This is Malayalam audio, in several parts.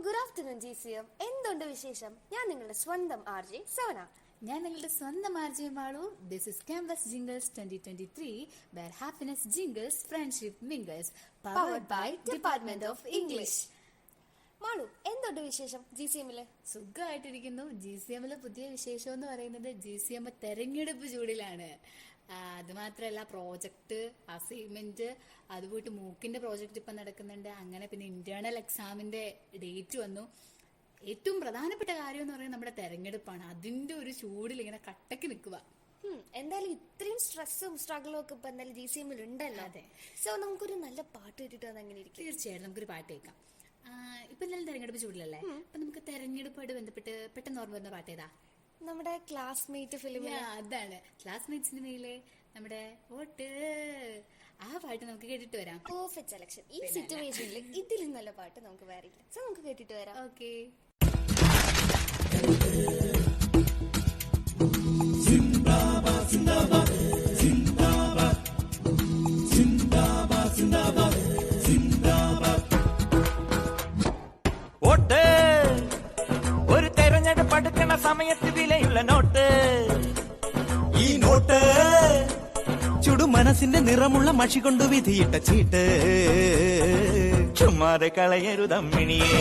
Good afternoon GCM. എന്തുണ്ട് വിശേഷം? ഞാൻ നിങ്ങളുടെ സ്വന്തം RJ സോന. ഞാൻ നിങ്ങളുടെ സ്വന്തം RJ Malu. This is campus jingles 2023 where happiness jingles, friendship mingles, Powered by Department of English. Malu, എന്തുണ്ട് വിശേഷം GCMല്? സുഖമായിട്ടിരിക്കുന്നു. GCMലെ പുതിയ വിശേഷം എന്ന് പറയുന്നത് GCM തെരഞ്ഞെടുപ്പ് ചൂടിലാണ്. അത് മാത്രമല്ല, പ്രോജക്റ്റ്, അസൈൻമെന്റ്, അത് പോയിട്ട് മൂക്കിന്റെ പ്രോജക്റ്റ് ഇപ്പം നടക്കുന്നുണ്ട്. അങ്ങനെ പിന്നെ ഇന്റേണൽ എക്സാമിന്റെ ഡേറ്റ് വന്നു. ഏറ്റവും പ്രധാനപ്പെട്ട കാര്യം എന്ന് പറയുന്നത് നമ്മുടെ തെരഞ്ഞെടുപ്പാണ്. അതിന്റെ ഒരു ചൂടിൽ ഇങ്ങനെ കട്ടക്ക് നിൽക്കുക. എന്തായാലും ഇത്രയും സ്ട്രെസ്സും സ്ട്രഗിളും ഒക്കെ ഇപ്പൊ എന്തായാലും GCMൽ ഉണ്ടല്ലോ. അതെ. സോ നമുക്കൊരു നല്ല പാട്ട് കേട്ടിട്ട് എങ്ങനെ ഇരിക്കും? തീർച്ചയായിട്ടും നമുക്കൊരു പാട്ട് കേൾക്കാം. ഇപ്പൊ എന്തായാലും തെരഞ്ഞെടുപ്പ് ചൂടിലല്ലേ, അപ്പൊ നമുക്ക് തെരഞ്ഞെടുപ്പായിട്ട് ബന്ധപ്പെട്ട് പെട്ടെന്ന് ഓർമ്മ വരുന്ന പാട്ട് ഏതാ? നമ്മുടെ ക്ലാസ്മേറ്റ് ഫിലിമിൽ. അതാണ് ക്ലാസ്മേറ്റ് സിനിമയിലെ നമ്മുടെ വോട്ട്. ആ പാട്ട് നമുക്ക് കേട്ടിട്ട് വരാം. Perfect selection. ഈ സിറ്റുവേഷനിൽ ഇതിലും നല്ല പാട്ട് നമുക്ക് വേറെ ഇല്ല. സോ നമുക്ക് കേട്ടിട്ട് വരാം. ഓക്കെ. വോട്ട് ഒരു തെരഞ്ഞെടുപ്പ് അടുക്കണ സമയത്ത് വിലയുള്ള നോട്ട്. ഈ നോട്ട് ചുടു മനസ്സിന്റെ നിറമുള്ള മഷി കൊണ്ട് വിധിയിട്ട ചീട്ട്. ചുമ്മാതെ കളയരുതമ്മിണിയെ,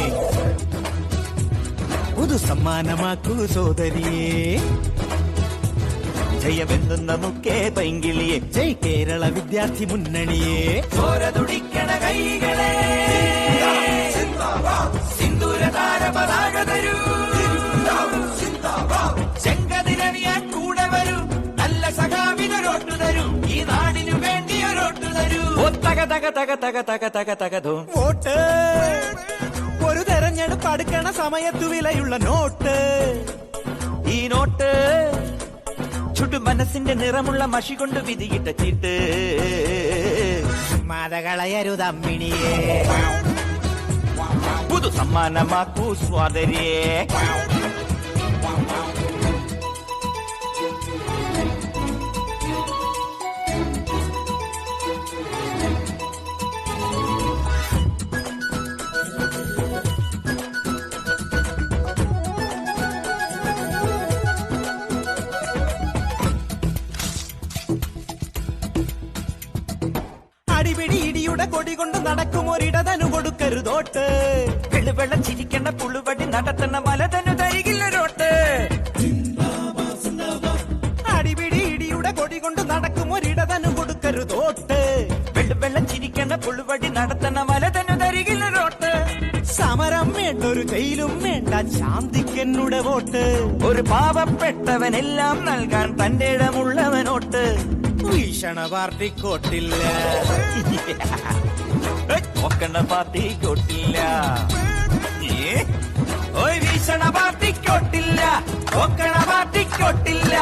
പുതു സമ്മാനമാക്കൂ സോദരിയെ. ജയമെന്തുന്ന മുക്കേ പൈങ്കിളിയെ, ജയ് കേരള വിദ്യാർത്ഥി മുന്നണിയെ. ചോര തുടിക്കണ കൈകളെ, സിന്ദൂര താര പതാക തരൂ. ചെങ്കതിരണിയാൻ കൂടെ വരൂ, നല്ല സഖാവിനൊരോട്ടു തരൂ. ഈ നാടിനു വേണ്ടി ഒരോട്ടു തരൂ. തക തക തക തക തക തക തകതോ. വോട്ട് ഒരു തെരഞ്ഞെടുപ്പ് അടുക്കണ സമയത്തു വിലയുള്ള നോട്ട്. ഈ നോട്ട് ചുട്ടു മനസ്സിന്റെ നിറമുള്ള മഷി കൊണ്ട് വിധിയിട്ട ചീട്ട്. മതകളയരുതമ്മിണിയെ, പുതു സമ്മാനമാക്കൂ സ്വാതരിയെ. അടിപിടി ഇടിയുടെ കൊടി കൊണ്ട് നടക്കും ഒരിടതനു കൊടുക്കരുതോട്ട്. വെള്ളുവെള്ളം ചിരിക്കണ പുളുവടി നടത്തണ വലതനു തരികില്ലൊരോട്ട്. അടിപിടി ഇടിയുടെ കൊടി കൊണ്ട് നടക്കും ഒരിടതനു കൊടുക്കരുതോട്ട്. വെള്ളുവെള്ളം ചിരിക്കണ പുളുവടി നടത്തണ വലതനു തരികില്ലൊരോട്ട്. സമരം വേണ്ട, ഒരു ജയിലും വേണ്ട, ശാന്തിക്കെന്നുടെ വോട്ട്. ഒരു പാവപ്പെട്ടവനെല്ലാം നൽകാൻ തന്റെ ഇടമുള്ളവനോട്ട്. ഭീഷണ പാർട്ടിക്കോട്ടില്ല, നോക്കണ പാർട്ടിക്കോട്ടില്ല. ഭീഷണ പാർട്ടിക്കോട്ടില്ല, നോക്കണ പാർട്ടിക്കോട്ടില്ല.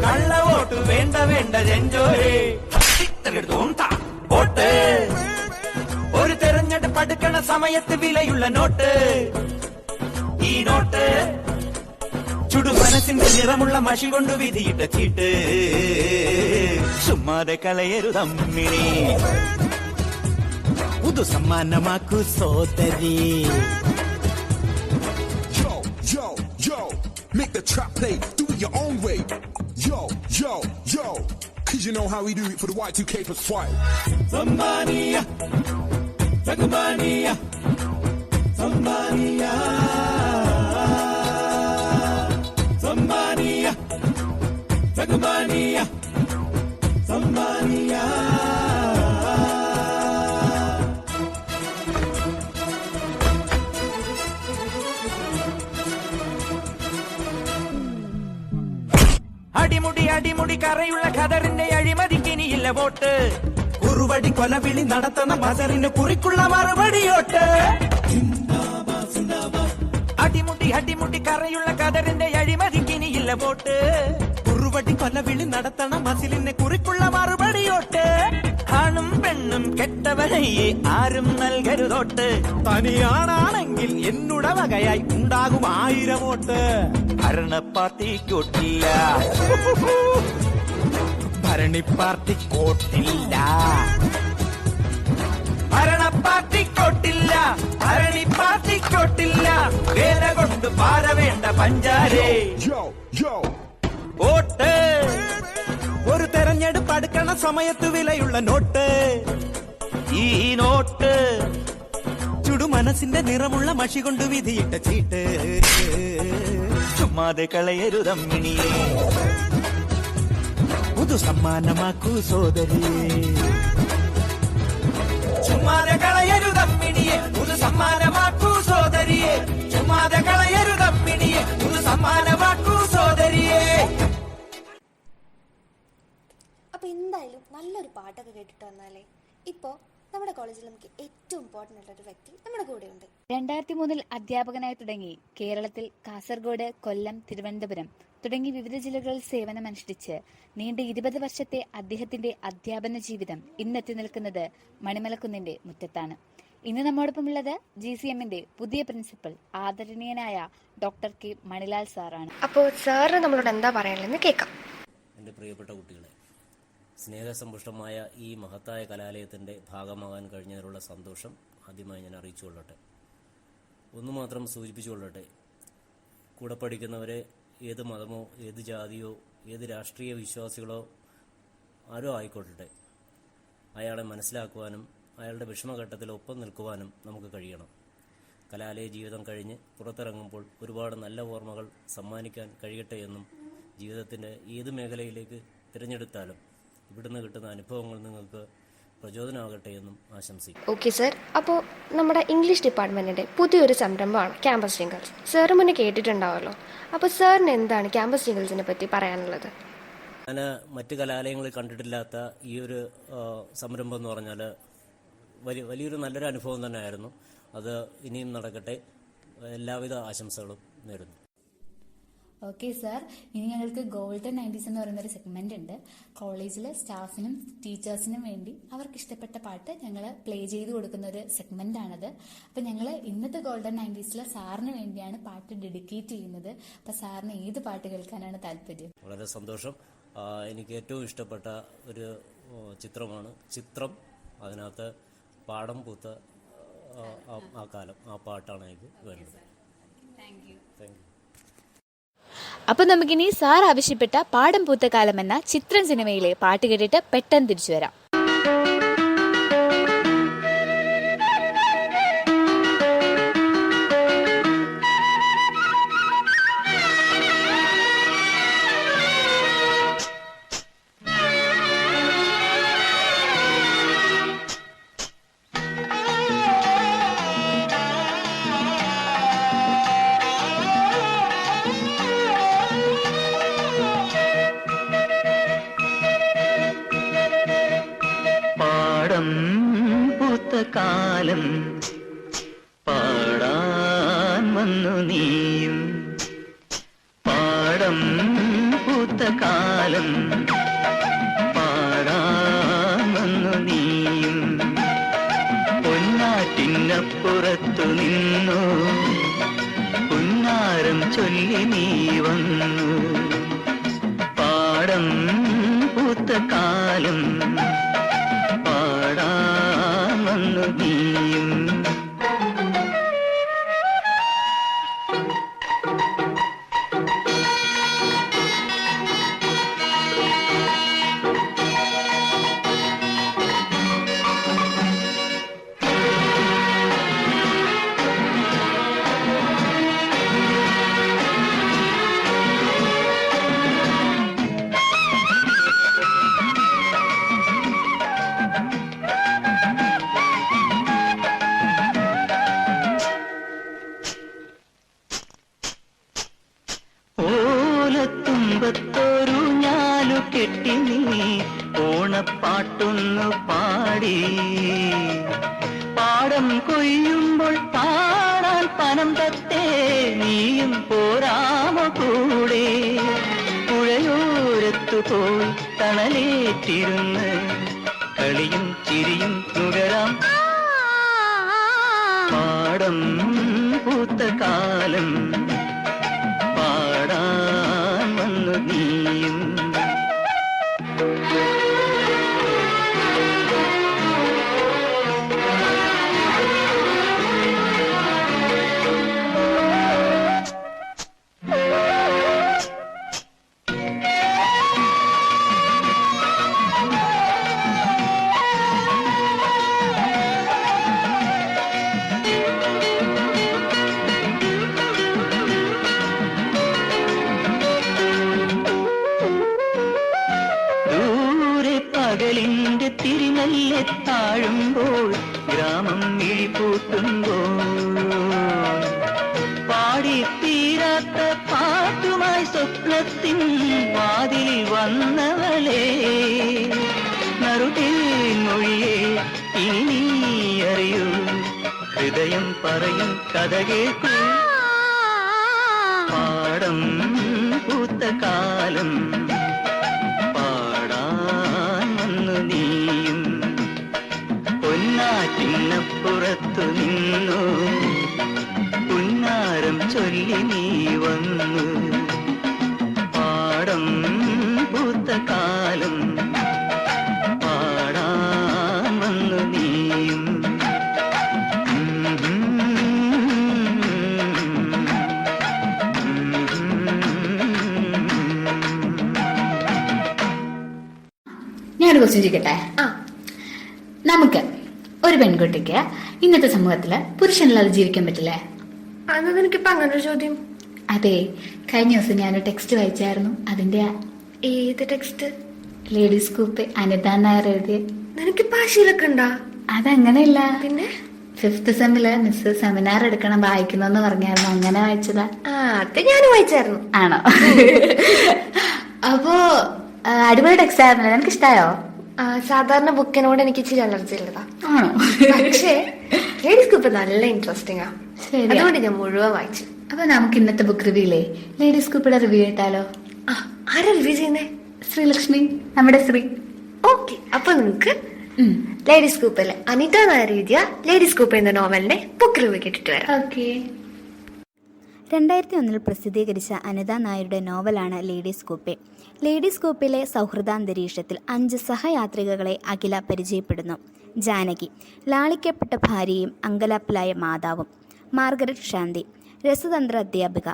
കള്ള വോട്ട് വേണ്ട വേണ്ട ജഞ്ചോരേ. വോട്ട് ഒരു തെരഞ്ഞെടുപ്പ് അടുക്കണ സമയത്ത് വിലയുള്ള നോട്ട്. ഈ നോട്ട് ചുടു മനസ്സിന്റെ നിറമുള്ള മഷി കൊണ്ട് വിധിയിട്ട ചീട്ട്. ചുമ്മാതെ കളയരുതമ്മിണി, പുതു സമ്മാനമാക്കൂ സോദരി. Yo, yo, yo, make the trap play, do it your own way. Yo, yo, yo, cause you know how we do it for the Y2K plus 5. Somebody-ya, somebody-ya, somebody-ya. Somebody-ya, somebody-ya, somebody-ya. അടിമുടി അടിമുടി കറയുള്ള ഖദറിന്റെ അഴിമതിക്കിനിയില്ല വോട്ട്. കുറുവടി കൊലവിളി നടത്തുന്ന മസറിന് കുറിക്കുള്ള മറുപടിയോട്ട്. അടിമുടി അടിമുടി കറയുള്ള കതറിന്റെ അഴിമതിക്കിനിയില്ല വോട്ട്. കുറുവടി കൊലവിളി നടത്തണ മസിലിനെ കുറിക്കുള്ള മറുപടിയോട്ട്. ആണും പെണ്ണും കെട്ടവനെയെ ആരും നൽകരുതോട്ട്. തനിയാണാണെങ്കിൽ എന്നുടെ വകയായി ഉണ്ടാകും 1000 വോട്ട്. ഭരണ പാർട്ടിക്കോട്ടില്ല, ഭരണി പാർട്ടിക്കോട്ടില്ല, ഭരണ പാർട്ടിക്കോട്ടില്ല, ഭരണി പാർട്ടിക്കോട്ടില്ല. പാര വേണ്ട പഞ്ചാരേ. Yo, yo. വോട്ട് ഒരു തെരഞ്ഞെടുപ്പ് അടുക്കണ സമയത്ത് വിലയുള്ള നോട്ട്. ഈ നോട്ട് ചുടുമനസിന്റെ നിറമുള്ള മഷി കൊണ്ട് വിധിയിട്ട ചീട്ട്. ചുമ്മാതെ കളയരുതമ്മിണിയെ, പുതു സമ്മാനമാക്കൂ സോദരിയെ. ചുമ്മാതെ കളയരുതമ്മിണിയെ, പുതു സമ്മാനമാക്കൂ സോദരിയെ. ചുമ്മാതെ കളയരുതമ്മിണിയെ, പുതു സമ്മാനമാക്കൂ സോദരിയെ. അപ്പൊ എന്തായാലും നല്ലൊരു പാട്ടൊക്കെ കേട്ടിട്ട് വന്നാലേ. ഇപ്പോ നമ്മുടെ കോളേജിൽ നമുക്ക് ഏറ്റവും ഇമ്പോർട്ടൻ്റ് ആയിട്ടുള്ള ഒരു വ്യക്തി നമ്മുടെ കൂടെയുണ്ട്. 2003 അധ്യാപകനായി തുടങ്ങി കേരളത്തിൽ കാസർഗോഡ്, കൊല്ലം, തിരുവനന്തപുരം തുടങ്ങി വിവിധ ജില്ലകളിൽ സേവനമനുഷ്ഠിച്ച് നീണ്ട 20 വർഷത്തെ അദ്ദേഹത്തിന്റെ അധ്യാപന ജീവിതം ഇന്നെത്തി നിൽക്കുന്നത് മണിമലക്കുന്നിന്റെ മുറ്റത്താണ്. ഇന്ന് നമ്മോടൊപ്പമുള്ളത് GCMന്റെ പുതിയ പ്രിൻസിപ്പൽ ആദരണീയനായ ഡോക്ടർ കെ മണിലാൽ സാറാണ്. അപ്പോൾ സാറ് നമ്മളോട് എന്താ പറയാനുള്ളതെന്ന് കേൾക്കാം. എൻ്റെ പ്രിയപ്പെട്ട കുട്ടികളെ, സ്നേഹസമ്പുഷ്ടമായ ഈ മഹത്തായ കലാലയത്തിൻ്റെ ഭാഗമാകാൻ കഴിഞ്ഞതിലുള്ള സന്തോഷം ആദ്യമായി ഞാൻ അറിയിച്ചുകൊള്ളട്ടെ. ഒന്നു മാത്രം സൂചിപ്പിച്ചുകൊള്ളട്ടെ, കൂടെ പഠിക്കുന്നവരെ ഏത് മതമോ ഏത് ജാതിയോ ഏത് രാഷ്ട്രീയ വിശ്വാസികളോ ആരോ ആയിക്കൊള്ളട്ടെ, അയാളെ മനസ്സിലാക്കുവാനും അയാളുടെ വിഷമഘട്ടത്തിൽ ഒപ്പം നിൽക്കുവാനും നമുക്ക് കഴിയണം. കലാലയ ജീവിതം കഴിഞ്ഞ് പുറത്തിറങ്ങുമ്പോൾ ഒരുപാട് നല്ല ഓർമ്മകൾ സമ്മാനിക്കാൻ കഴിയട്ടെ എന്നും ജീവിതത്തിൻ്റെ ഏത് മേഖലയിലേക്ക് തിരഞ്ഞെടുത്താലും ഇവിടുന്ന് കിട്ടുന്ന അനുഭവങ്ങൾ നിങ്ങൾക്ക് പ്രചോദനമാകട്ടെ എന്നും ആശംസിക്കും. ഓക്കെ സർ, അപ്പോൾ നമ്മുടെ ഇംഗ്ലീഷ് ഡിപ്പാർട്ട്മെൻറ്റിൻ്റെ പുതിയൊരു സംരംഭമാണ് ക്യാമ്പസ് ജിംഗിൾസ്. സാറ് മുന്നേ കേട്ടിട്ടുണ്ടാവുമല്ലോ. അപ്പോൾ സാറിന് എന്താണ് ക്യാമ്പസ് ജിംഗിൾസിനെ പറ്റി പറയാനുള്ളത്? ഞാൻ മറ്റ് കലാലയങ്ങളിൽ കണ്ടിട്ടില്ലാത്ത ഈ ഒരു സംരംഭം എന്ന് പറഞ്ഞാൽ വലിയൊരു നല്ലൊരു അനുഭവം തന്നെയായിരുന്നു. അത് ഇനിയും നടക്കട്ടെ. എല്ലാവിധ ആശംസകളും നേരുന്നു. ഓക്കെ സാർ, ഇനി ഞങ്ങൾക്ക് ഗോൾഡൻ 90s എന്ന് പറയുന്നൊരു സെഗ്മെന്റ് ഉണ്ട്. കോളേജിലെ സ്റ്റാഫിനും ടീച്ചേഴ്സിനും വേണ്ടി അവർക്ക് ഇഷ്ടപ്പെട്ട പാട്ട് ഞങ്ങൾ പ്ലേ ചെയ്ത് കൊടുക്കുന്ന ഒരു സെഗ്മെന്റ് ആണത്. അപ്പം ഞങ്ങൾ ഇന്നത്തെ ഗോൾഡൻ 90s സാറിന് വേണ്ടിയാണ് പാട്ട് ഡെഡിക്കേറ്റ് ചെയ്യുന്നത്. അപ്പം സാറിന് ഏത് പാട്ട് കേൾക്കാനാണ് താല്പര്യം? വളരെ സന്തോഷം. എനിക്ക് ഏറ്റവും ഇഷ്ടപ്പെട്ട ഒരു ചിത്രമാണ് ചിത്രം. അതിനകത്ത് പാടം പൂത്ത ആ കാലം, ആ പാട്ടാണ് എനിക്ക് വേണ്ടത്. Thank you. അപ്പൊ നമുക്കിനി സാർ ആവശ്യപ്പെട്ട പാടം പൂത്ത കാലം എന്ന ചിത്രം സിനിമയിലെ പാട്ട് കേട്ടിട്ട് പെട്ടെന്ന് തിരിച്ചു വരാം. കാലം പാടാൻ വന്നു നീയും, പാടം പൂത്ത കാലം പാടാൻ വന്നു നീയും, പൊന്നാറ്റിനപ്പുറത്തു നിന്നു പുന്നാരം ചൊല്ലി നീ വന്നു, പാടം പൂത്ത കാലം പാടാൻ വന്നു നീയും. ഓലത്തുമ്പത്തൊരു ഞാലു കെട്ടി നീ ഓണപ്പാട്ടൊന്നു പാടി, പാടം കൊയ്യുമ്പോൾ പാടാൻ പനം തത്തേ നീയും പോരാമോ കൂടെ, പുഴയോരത്തു പോയി തണലേറ്റിരുന്ന് കളിയും ചിരിയും നുകരാം, പാടം പൂത്ത കാലം പാടാൻ വന്നു നീയും. സ്വപ്നത്തിൻ വാതിൽ വന്നവളെ നറുകേ മൊഴിയെ ഇനി നീ അറിയൂ ഹൃദയം പറയും കഥ കേൾക്കൂ പാടം പൂത്ത കാലം പാടാൻ വന്നു നീയും പൊന്നാറ്റിനപ്പുറത്തു നിന്നു പുന്നാരം ചൊല്ലി നീ വന്നു പാടം പൂത്ത കാലം പാടാൻ വന്നു നീയും ഞാനൊരു ക്വസ്റ്റ്യൻ ചോദിക്കട്ടെ? ആ. നമുക്ക് ഒരു പെൺകുട്ടിക്ക് ഇന്നത്തെ സമൂഹത്തില് പുരുഷനില്ലാതെ ജീവിക്കാൻ പറ്റില്ലേ? അത് നിനക്കിപ്പോ അങ്ങനെ ഒരു ചോദ്യം? അതെ, കഴിഞ്ഞ ദിവസം ഞാനൊരു ടെക്സ്റ്റ് വായിച്ചായിരുന്നു. അതിന്റെ ഏത് text? Ladies group Anitha Nair എഴുതിയ. നിനക്കിപ്പോ ആ ശീലൊക്കെ ഉണ്ടാ? അതങ്ങനെയല്ല, പിന്നെ 5th സെമ്മില് മിസ് സെമിനാർ എടുക്കണം വായിക്കണമെന്ന് പറഞ്ഞായിരുന്നു, അങ്ങനെ വായിച്ചതാ. അത് ഞാൻ വായിച്ചായിരുന്നു. ആണോ? അപ്പോ അടിപൊളി ടെക്സ്റ്റ് ആയിരുന്നല്ലോ, എനിക്ക് ഇഷ്ടായോ? സാധാരണ ബുക്കിനോട് എനിക്ക് ഇച്ചിരി അലർജി ഉള്ളതാ. ആണോ? പക്ഷേ ലേഡീസ് ഗ്രൂപ്പ് നല്ല ഇൻട്രസ്റ്റിംഗ് ആ. ശരി, അതുകൊണ്ട് ഞാൻ മുഴുവൻ വായിച്ചു. അപ്പൊ നമുക്ക് ഇന്നത്തെ ബുക്ക് റിവ്യൂലേ ലേഡീസ് ഗ്രൂപ്പിയുടെ റിവ്യൂ ഇട്ടാലോ? ആരാ റിവ്യൂ ചെയ്യുന്നേ? ശ്രീലക്ഷ്മി, നമ്മുടെ ശ്രീ. ഓക്കെ, അപ്പൊ നമുക്ക് ലേഡീസ് ഗ്രൂപ്പിലെ അനിത നായർ എഴുതിയ ലേഡീസ് ഗ്രൂപ്പ് എന്ന നോവലിന്റെ ബുക്ക് റിവ്യൂ കേട്ടിട്ട് വരാം. ഓക്കെ. 2001 പ്രസിദ്ധീകരിച്ച അനിത നായരുടെ നോവലാണ് ലേഡീസ് കൂപ്പെ. ലേഡീസ് കൂപ്പിലെ സൗഹൃദാന്തരീക്ഷത്തിൽ 5 സഹയാത്രികകളെ അഖില പരിചയപ്പെടുന്നു. ജാനകി, ലാളിക്കപ്പെട്ട ഭാര്യയും അങ്കലാപ്പിലായ മാതാവും. മാർഗരറ്റ് ശാന്തി, രസതന്ത്ര അധ്യാപിക.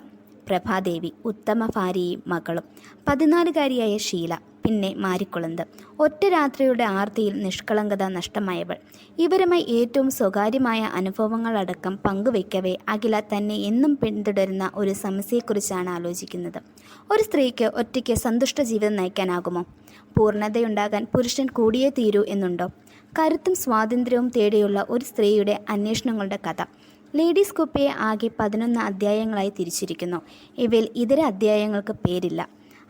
പ്രഭാദേവി, ഉത്തമ ഭാര്യയും മകളും. 14കാരിയായ ഷീല, പിന്നെ മാരിക്കുളന്ത്, ഒറ്റ രാത്രിയുടെ ആർത്തിയിൽ നിഷ്കളങ്കത നഷ്ടമായവൾ. ഇവരുമായി ഏറ്റവും സ്വകാര്യമായ അനുഭവങ്ങളടക്കം പങ്കുവയ്ക്കവേ അഖില തന്നെ എന്നും പിന്തുടരുന്ന ഒരു സമസ്യയെക്കുറിച്ചാണ് ആലോചിക്കുന്നത്. ഒരു സ്ത്രീക്ക് ഒറ്റയ്ക്ക് സന്തുഷ്ട ജീവിതം നയിക്കാനാകുമോ? പൂർണ്ണതയുണ്ടാകാൻ പുരുഷൻ കൂടിയേ തീരൂ എന്നുണ്ടോ? കരുത്തും സ്വാതന്ത്ര്യവും തേടിയുള്ള ഒരു സ്ത്രീയുടെ അന്വേഷണങ്ങളുടെ കഥ. ലേഡീസ് കുപ്പയെ ആകെ 11 അധ്യായങ്ങളായി തിരിച്ചിരിക്കുന്നു. ഇവയിൽ ഇതര അധ്യായങ്ങൾക്ക് പേരില്ല.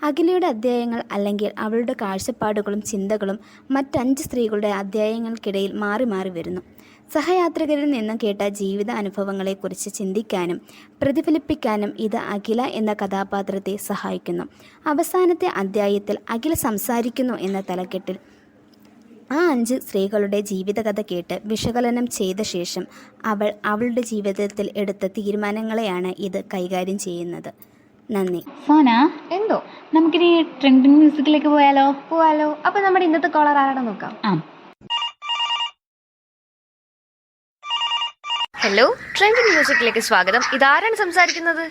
അഖിലയുടെ അധ്യായങ്ങൾ അല്ലെങ്കിൽ അവളുടെ കാഴ്ചപ്പാടുകളും ചിന്തകളും മറ്റ്5 സ്ത്രീകളുടെ അധ്യായങ്ങൾക്കിടയിൽ മാറി മാറി വരുന്നു. സഹയാത്രികരിൽ നിന്നും കേട്ട ജീവിത അനുഭവങ്ങളെക്കുറിച്ച് ചിന്തിക്കാനും പ്രതിഫലിപ്പിക്കാനും ഇത് അഖില എന്ന കഥാപാത്രത്തെ സഹായിക്കുന്നു. അവസാനത്തെ അധ്യായത്തിൽ അഖില സംസാരിക്കുന്നു എന്ന തലക്കെട്ടിൽ ആ 5 സ്ത്രീകളുടെ ജീവിതകഥ കേട്ട് വിശകലനം ചെയ്ത ശേഷം അവളുടെ ജീവിതത്തിൽ എടുത്ത തീരുമാനങ്ങളെയാണ് ഇത് കൈകാര്യം ചെയ്യുന്നത്. നന്ദി. സോന, എന്തോ? നമുക്കിനി ട്രെൻഡിങ് മ്യൂസിക്കിലേക്ക് പോയാലോ? പോവാലോ. അപ്പൊ നമ്മുടെ ഇന്നത്തെ കോളർ ആരാണ് നോക്കാം. ഹലോ, ട്രെൻഡിങ് മ്യൂസിക്കിലേക്ക് സ്വാഗതം. ഇതാരാണ് സംസാരിക്കുന്നത്?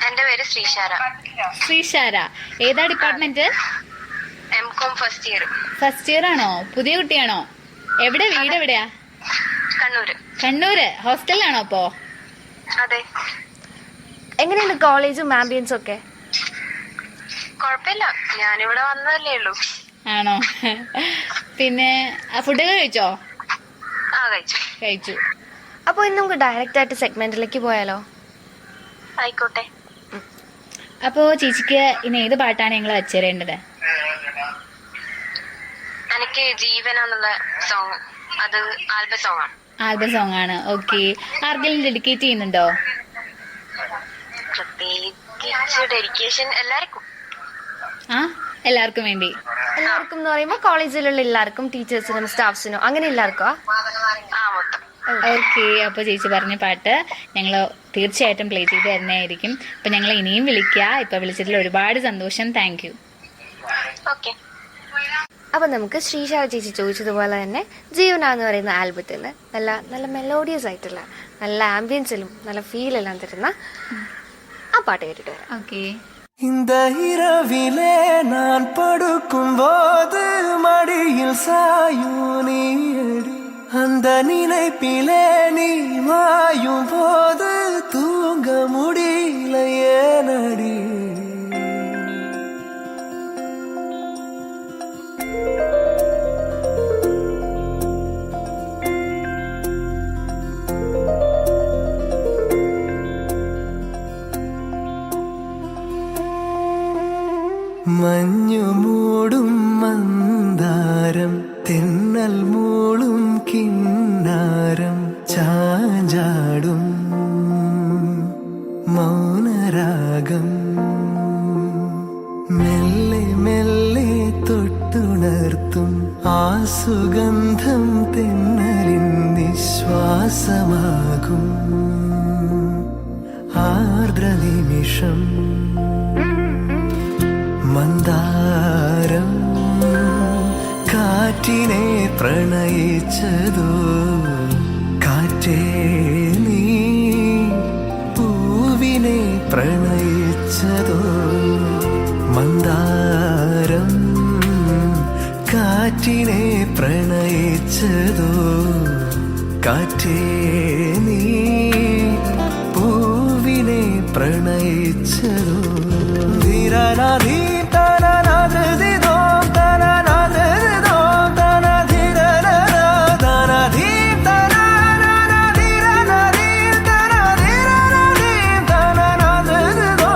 എന്റെ പേര് ശ്രീശാര. ശ്രീശാര, ഏതാ department? M.Com first year. First year ആണോ? പുതിയ കുട്ടിയാണോ? എവിടെ വീട്? എവിടെയാ? കണ്ണൂര്. കണ്ണൂര്. ഹോസ്റ്റലിലാണോ അപ്പോ? അതെ. എങ്ങനെയുണ്ട് കോളേജും ആംബിയൻസും ഒക്കെ? കൊഴപ്പില്ല, ഞാനിവിടെ വന്നതല്ലേ ഉള്ളൂ. ആണോ? പിന്നെ ഫുഡൊക്കെ കഴിച്ചോ? ആ, കഴിച്ചു. അപ്പൊ ഇന്ന് നമുക്ക് ഡയറക്റ്റ് ആയിട്ട് സെഗ്മെന്റിലേക്ക് പോയാലോ? ആയിക്കോട്ടെ. അപ്പോ ചേച്ചിക്ക് ഇനി ഏത് പാട്ടാണ് ഞങ്ങൾ വെച്ചേരേണ്ടത്? എനിക്ക് ജീവൻ എന്നുള്ള സോങ്, അത് ആൽബം സോങ് ആണ്. ആൽബം സോങ് ആണ്. ഓക്കെ. ആർക്കെങ്കിലും ഡെഡിക്കേറ്റ് ചെയ്യുന്നുണ്ടോ? പ്രത്യേകിച്ച് ഡെഡിക്കേഷൻ എല്ലാവർക്കും. എല്ലാവർക്കും വേണ്ടി? എല്ലാവർക്കും എന്ന് പറയുമ്പോ കോളേജിലുള്ള എല്ലാവർക്കും, ടീച്ചേഴ്സിനും സ്റ്റാഫ്സിനും, അങ്ങനെ എല്ലാവർക്കും? മൊത്തം. ഓക്കെ. അപ്പൊ ചേച്ചി പറഞ്ഞ പാട്ട് ഞങ്ങൾ തീർച്ചയായിട്ടും പ്ലേ ചെയ്ത് തരുന്നതായിരിക്കും. അപ്പൊ ഞങ്ങൾ ഇനിയും വിളിക്കുക. ഇപ്പൊ വിളിച്ചതിൽ ഒരുപാട് സന്തോഷം. Thank you. ഓക്കെ. അപ്പൊ നമുക്ക് ശ്രീശാല ചേച്ചി ചോദിച്ചതുപോലെ തന്നെ ജീവന എന്ന് പറയുന്ന ആൽബത്തിൽ നല്ല നല്ല മെലോഡിയസ് ആയിട്ടുള്ള നല്ല ആംബിയൻസിലും നല്ല ഫീലെല്ലാം തരുന്ന ആ പാട്ട് കേട്ടിട്ട് വരാം. ഓക്കെ. இந்த இரவிலே நான் படுக்கும்போது மடியில் சாயும் நீடி, அந்த நினைப்பிலே நீ மாயும் போது தூங்க முடியல ஏனடி. മഞ്ഞു മൂടും മന്ദാരം തെന്നൽ മൂളും കിന്നാരം ചാഞ്ചാടും മൗനരാഗം മെല്ലെ മെല്ലെ തൊട്ടുണർത്തും ആ സുഗന്ധം തെന്നലിൻ നിശ്വാസമാകും ആർദ്ര നിമിഷം മന്ദാരം കാറ്റിനെ പ്രണയിച്ചതോ കാറ്റേ നീ പൂവിനെ പ്രണയിച്ചതോ മന്ദാരം കാറ്റിനെ പ്രണയിച്ചതോ കാറ്റേ നീ പൂവിനെ പ്രണയിച്ചതോ ധീരനാധീ തനനാധൃതിദോ തനനാധൃതിദോ തനധീരനാ തനധീ തനനാധീരനാധീ തനധീരനാധീ തനനാധൃതിദോ.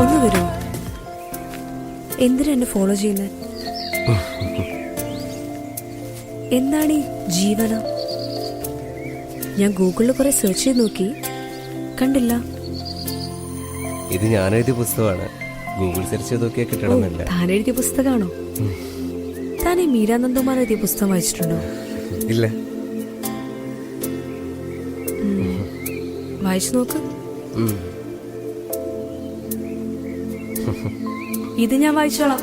ഒന്ന് വരൂ. എന്തിനാ എന്നെ ഫോളോ ചെയ്യുന്നത്? എന്താണ് ഈ ജീവന? ഞാൻ ഗൂഗിളിൽ കുറെ സെർച്ച് ചെയ്ത് നോക്കി, കണ്ടില്ല. ഇത് ഞാൻ എഴുതിയ പുസ്തകമാണ്. ഗൂഗിൾ സെർച്ച് ചെയ്ത് നോക്കിയാൽ കിട്ടണമെന്നില്ല. താൻ എഴുതിയ പുസ്തകമാണോ? താൻ ഈ മീരാനന്ദകുമാർ എഴുതിയ പുസ്തകം വായിച്ചിട്ടുണ്ടോ? ഇല്ല. വായിച്ചു നോക്ക്. ഇത് ഞാൻ വായിച്ചോളാം.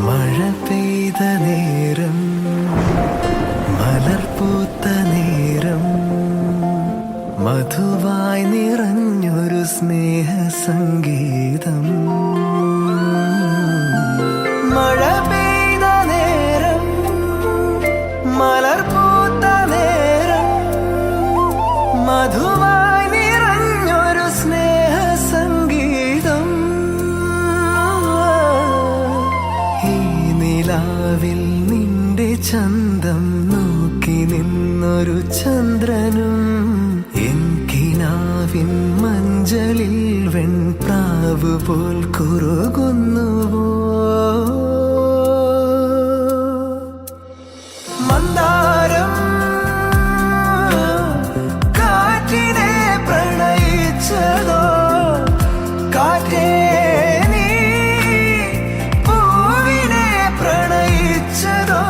മഴ പെയ്ത നേരം മലർപൂത്ത നേരം മധുവായി നിറഞ്ഞൊരു സ്നേഹ സംഗീതം. മഴ പെയ്ത നേരം മലർപൂത്ത നേരം മധുവായി നിറഞ്ഞൊരു സ്നേഹ സംഗീതം. ഈ നിലാവിൽ നിന്റെ ചന്തം നോക്കി നിന്നൊരു ചന്ദ്രനും എൻ കിനാവിൻ മഞ്ചലിൽ വെൺപ്രാവ് പോൽ കുറുകുന്നുവോ. മന്ദാരം കാറ്റിനെ പ്രണയിച്ചതോ കാറ്റേ നീ പൂവിനെ പ്രണയിച്ചതോ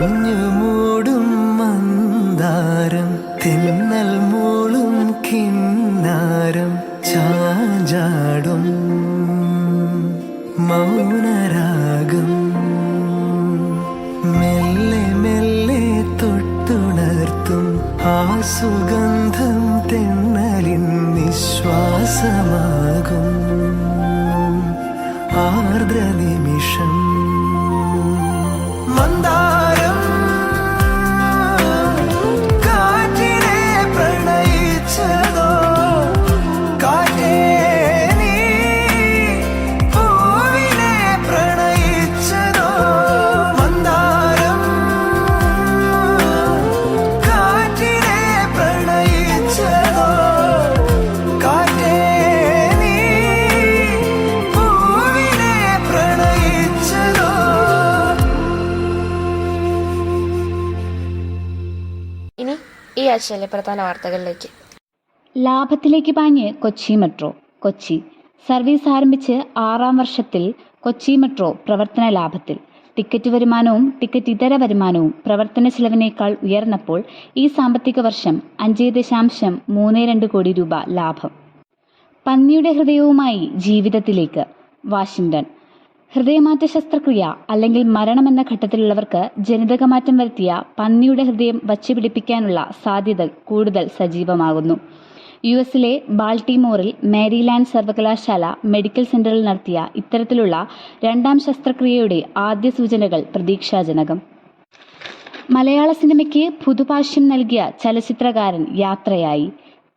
മഞ്ഞു മൂടും മന്ദാരം തെന്നൽ മൂളും കിന്നാരം ചാഞ്ചാടും മൗനരാഗം മെല്ലെ മെല്ലെ തൊട്ടുണർത്തും ആ സുഗന്ധം തെന്നലിൻ നിശ്വാസമാകും ആർദ്ര നിമിഷം മന്ദാരം കാറ്റിനെ പ്രണയിച്ചതോ കാറ്റേ നീ പൂവിനെ പ്രണയിച്ചതോ മന്ദാരം കാറ്റിനെ പ്രണയിച്ചതോ കാറ്റേ നീ പൂവിനെ പ്രണയിച്ചതോ. ഇനി ഈ ആഴ്ചയിലെ പ്രധാന വാർത്തകളിലേക്ക്. ലാഭത്തിലേക്ക് പാഞ്ഞ് കൊച്ചി മെട്രോ. കൊച്ചി സർവീസ് ആരംഭിച്ച് 6-ാം വർഷത്തിൽ കൊച്ചി മെട്രോ പ്രവർത്തന ലാഭത്തിൽ. ടിക്കറ്റ് വരുമാനവും ടിക്കറ്റ് ഇതര വരുമാനവും പ്രവർത്തന ചെലവിനേക്കാൾ ഉയർന്നപ്പോൾ ഈ സാമ്പത്തിക വർഷം 5.32 കോടി രൂപ ലാഭം. പന്നിയുടെ ഹൃദയവുമായി ജീവിതത്തിലേക്ക്. വാഷിംഗ്ടൺ. ഹൃദയമാറ്റ ശസ്ത്രക്രിയ അല്ലെങ്കിൽ മരണമെന്ന ഘട്ടത്തിലുള്ളവർക്ക് ജനിതകമാറ്റം വരുത്തിയ പന്നിയുടെ ഹൃദയം വച്ചുപിടിപ്പിക്കാനുള്ള സാധ്യത കൂടുതൽ സജീവമാകുന്നു. US ബാൾട്ടിമോറിൽ മേരിലാൻഡ് സർവകലാശാല മെഡിക്കൽ സെന്ററിൽ നടത്തിയ ഇത്തരത്തിലുള്ള രണ്ടാം ശസ്ത്രക്രിയയുടെ ആദ്യ സൂചനകൾ പ്രതീക്ഷാജനകം. മലയാള സിനിമയ്ക്ക് പുതുഭാഷ്യം നൽകിയ ചലച്ചിത്രകാരൻ യാത്രയായി.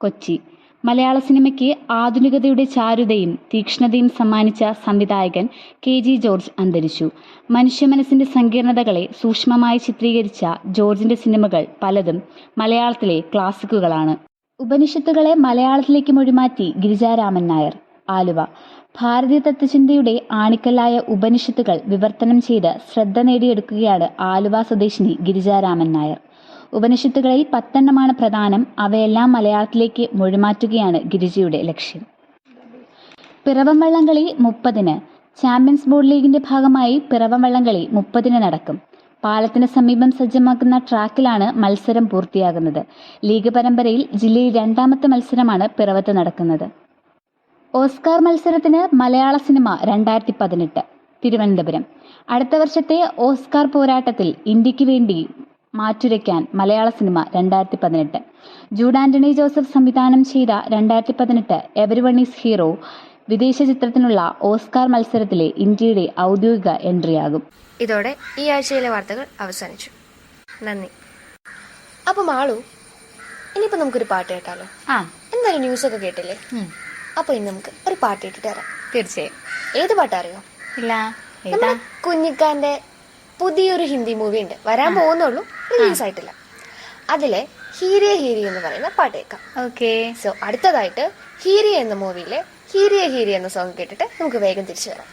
കൊച്ചി. മലയാള സിനിമയ്ക്ക് ആധുനികതയുടെ ചാരുതയും തീക്ഷ്ണതയും സമ്മാനിച്ച സംവിധായകൻ KG ജോർജ് അന്തരിച്ചു. മനുഷ്യമനസ്സിന്റെ സങ്കീർണതകളെ സൂക്ഷ്മമായി ചിത്രീകരിച്ച ജോർജിന്റെ സിനിമകൾ പലതും മലയാളത്തിലെ ക്ലാസിക്കുകളാണ്. ഉപനിഷത്തുകളെ മലയാളത്തിലേക്ക് മൊഴിമാറ്റി ഗിരിജാരാമൻ നായർ. ആലുവ. ഭാരതീയ തത്വചിന്തയുടെ ആണിക്കല്ലായ ഉപനിഷത്തുകൾ വിവർത്തനം ചെയ്ത് ശ്രദ്ധ നേടിയെടുക്കുകയാണ് ആലുവ സ്വദേശിനി ഗിരിജാരാമൻ നായർ. ഉപനിഷത്തുകളിൽ 10 പ്രധാനം. അവയെല്ലാം മലയാളത്തിലേക്ക് മൊഴിമാറ്റുകയാണ് ഗിരിജയുടെ ലക്ഷ്യം. പിറവം വള്ളംകളി 30-ന്. ചാമ്പ്യൻസ് ബോർഡ് ലീഗിന്റെ ഭാഗമായി പിറവം വള്ളംകളി 30-ന് നടക്കും. പാലത്തിന് സമീപം സജ്ജമാക്കുന്ന ട്രാക്കിലാണ് മത്സരം പൂർത്തിയാകുന്നത്. ലീഗ് പരമ്പരയിൽ ജില്ലയിൽ 2ാമത്തെ മത്സരമാണ് പിറവത്ത് നടക്കുന്നത്. ഓസ്കാർ മത്സരത്തിന് മലയാള സിനിമ 2018. തിരുവനന്തപുരം. അടുത്ത വർഷത്തെ ഓസ്കാർ പോരാട്ടത്തിൽ ഇന്ത്യക്ക് വേണ്ടി മാറ്റുരയ്ക്കാൻ മലയാള സിനിമ 2018. ജൂഡ് ആന്റണി ജോസഫ് സംവിധാനം ചെയ്ത 2018 എവരിവൺ ഈസ് ഹീറോ വിദേശ ചിത്രത്തിനുള്ള ഓസ്കാർ മത്സരത്തിലെ ഇന്ത്യയുടെ ഔദ്യോഗിക എൻട്രിയാകും. ഇതോടെ ഈ ആഴ്ചയിലെ വാർത്തകൾ അവസാനിച്ചു. നന്ദി. അപ്പം മാളു, ഇനിയിപ്പോൾ നമുക്കൊരു പാട്ട് കേട്ടാലോ? എന്തായാലും ന്യൂസൊക്കെ കേട്ടില്ലേ? അപ്പോൾ ഇന്ന് നമുക്ക് ഒരു പാട്ട് ഇട്ടിട്ട് തരാം. തീർച്ചയായും. ഏത് പാട്ടാ അറിയോ? ഇല്ല. നമ്മുടെ കുഞ്ഞിക്കാന്റെ പുതിയൊരു ഹിന്ദി മൂവി ഉണ്ട്, വരാൻ പോകുന്നുള്ളൂ, റിലീസ് ആയിട്ടില്ല. അതിലെ ഹീരിയ ഹീരി എന്ന് പറയുന്ന പാട്ട് കേൾക്കാം. ഓക്കെ. സോ അടുത്തതായിട്ട് ഹീരിയ എന്ന മൂവിയിലെ ഹീരിയ ഹീരി എന്ന സോങ് കേട്ടിട്ട് നമുക്ക് വേഗം തിരിച്ചു വരാം.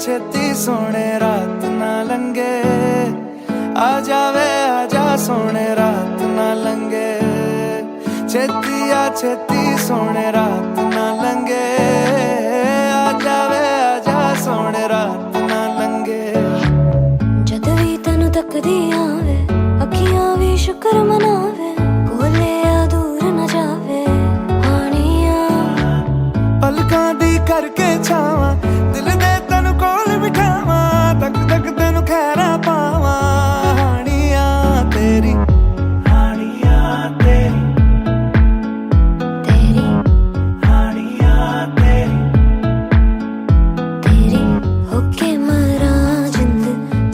छेती सोने रात ना लंगे, आ जावे आजा सोने रात ना लंगे, छेती सोने रात ना लंगे, आ जावे आजा सोने रात ना लंगे। जद भी तनु तकदी आवे, अखियां भी शुक्र मनावे, कोले दूर न जावे हानिया, पलकां दी करके छावा, दिल दे तनु कोल बिठावा, तक तक तेनु खैरा पावा, हानिया तेरी हानिया तेरी तेरी हानिया तेरी तेरी होके मरा जिंद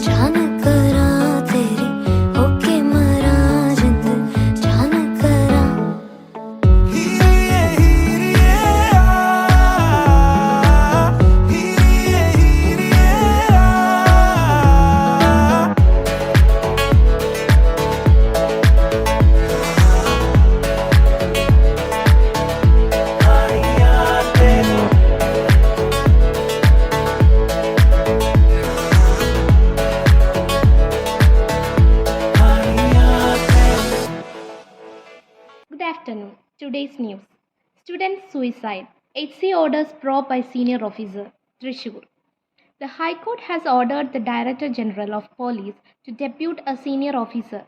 जान करा, तेरी होके मरा जिंद जान करा। हीरिये हीरिये हीरिये हीरिये हानिया तेरी Good afternoon. Today's news. Student suicide. HC orders probe by senior officer. Trishur. The High Court has ordered the Director General of Police to depute a senior officer,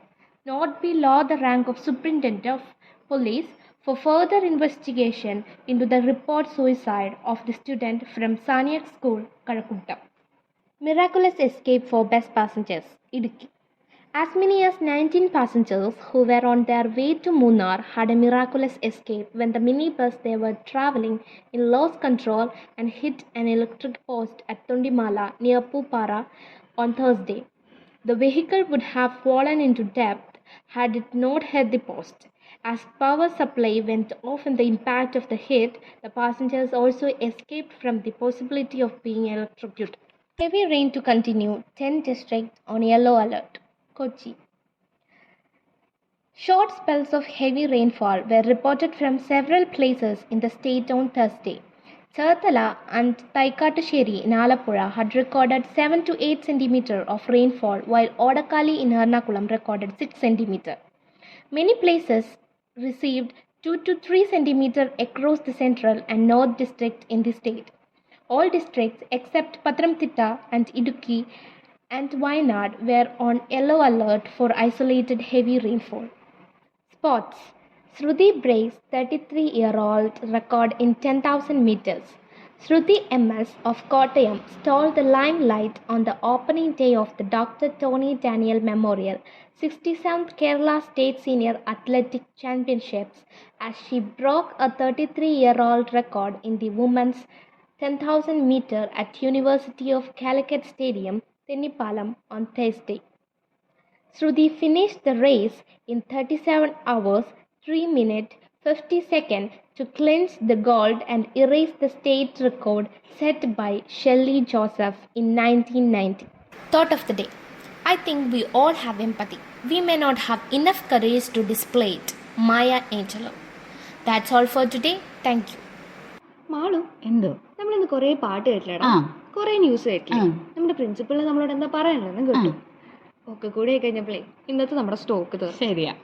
not below the rank of Superintendent of Police, for further investigation into the report suicide of the student from Saniac School, Kazhakuttam. Miraculous escape for bus passengers, Idukki. As many as 19 passengers who were on their way to Munnar had a miraculous escape when the minibus they were travelling in lost control and hit an electric post at Tondimala near Pupara on Thursday. The vehicle would have fallen into depth had it not hit the post. As power supply went off in the impact of the hit, the passengers also escaped from the possibility of being electrocuted. Heavy rain to continue, 10 districts on yellow alert. Kochi. Short spells of heavy rainfall were reported from several places in the state on Thursday. Cherthala and Thaikattusheri in Alappuzha had recorded 7 to 8 cm of rainfall, while Odakali in Ernakulam recorded 6 cm. Many places received 2 to 3 cm across the central and north district in the state. All districts except Patramthitta and Idukki and Wayanad were on yellow alert for isolated heavy rainfall. Sports. Shruti breaks 33-year-old record in 10,000 meters. Shruti MS of Kottayam stole the limelight on the opening day of the Dr. Tony Daniel Memorial 67th Kerala State Senior Athletic Championships as she broke a 33-year-old record in the women's 10,000 meter at University of Calicut Stadium, Tennipalam on Thursday. Shruti finished the race in 37 hours, 3 minutes, 50 seconds to clinch the gold and erase the state record set by Shelley Joseph in 1990. Thought of the day. I think we all have empathy. We may not have enough courage to display it. Maya Angelou. That's all for today. Thank you. Malu എന്തോ നമ്മളിന്ന് കുറേ പാട്ട് കേട്ടില്ലടാ, കുറേ ന്യൂസ് കേട്ടില്ല. നമ്മുടെ പ്രിൻസിപ്പളിന് നമ്മളോട് എന്താ പറയാനുള്ളതെന്ന് കേട്ടു. ഒക്കെ കൂടി കഴിഞ്ഞപ്പോഴേ ഇന്നത്തെ നമ്മുടെ സ്റ്റോക്ക് തീർന്നു. ശരിയാ.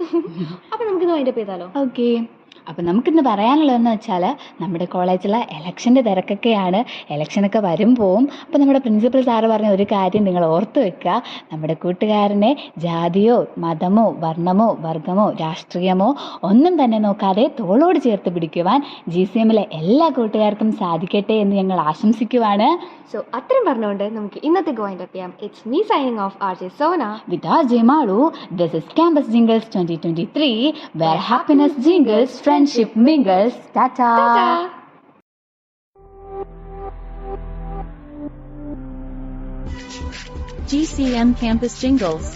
അപ്പൊ നമുക്കിന്ന് അതിൻ്റെ ചെയ്താലോ? ഓക്കെ. അപ്പം നമുക്കിന്ന് പറയാനുള്ളതെന്ന് വെച്ചാൽ നമ്മുടെ കോളേജിലെ ഇലക്ഷൻ്റെ തിരക്കൊക്കെയാണ്. ഇലക്ഷനൊക്കെ വരും പോവും. അപ്പോൾ നമ്മുടെ പ്രിൻസിപ്പൽ സാറ് പറഞ്ഞ ഒരു കാര്യം നിങ്ങൾ ഓർത്ത് വെക്കുക. നമ്മുടെ കൂട്ടുകാരനെ ജാതിയോ മതമോ വർണ്ണമോ വർഗമോ രാഷ്ട്രീയമോ ഒന്നും തന്നെ നോക്കാതെ തോളോട് ചേർത്ത് പിടിക്കുവാൻ GCMലെ എല്ലാ കൂട്ടുകാർക്കും സാധിക്കട്ടെ എന്ന് ഞങ്ങൾ ആശംസിക്കുവാണ്. സോ അത്രയും പറഞ്ഞുകൊണ്ട് നമുക്ക് ഇന്നത്തെ വൈൻഡ് അപ്പ് ചെയ്യാം. It's me signing off RJ Sona with RJ Malu. This is Campus Jingles 2023 where happiness jingles, friendship mingles. Ta-ta. GCM Campus Jingles.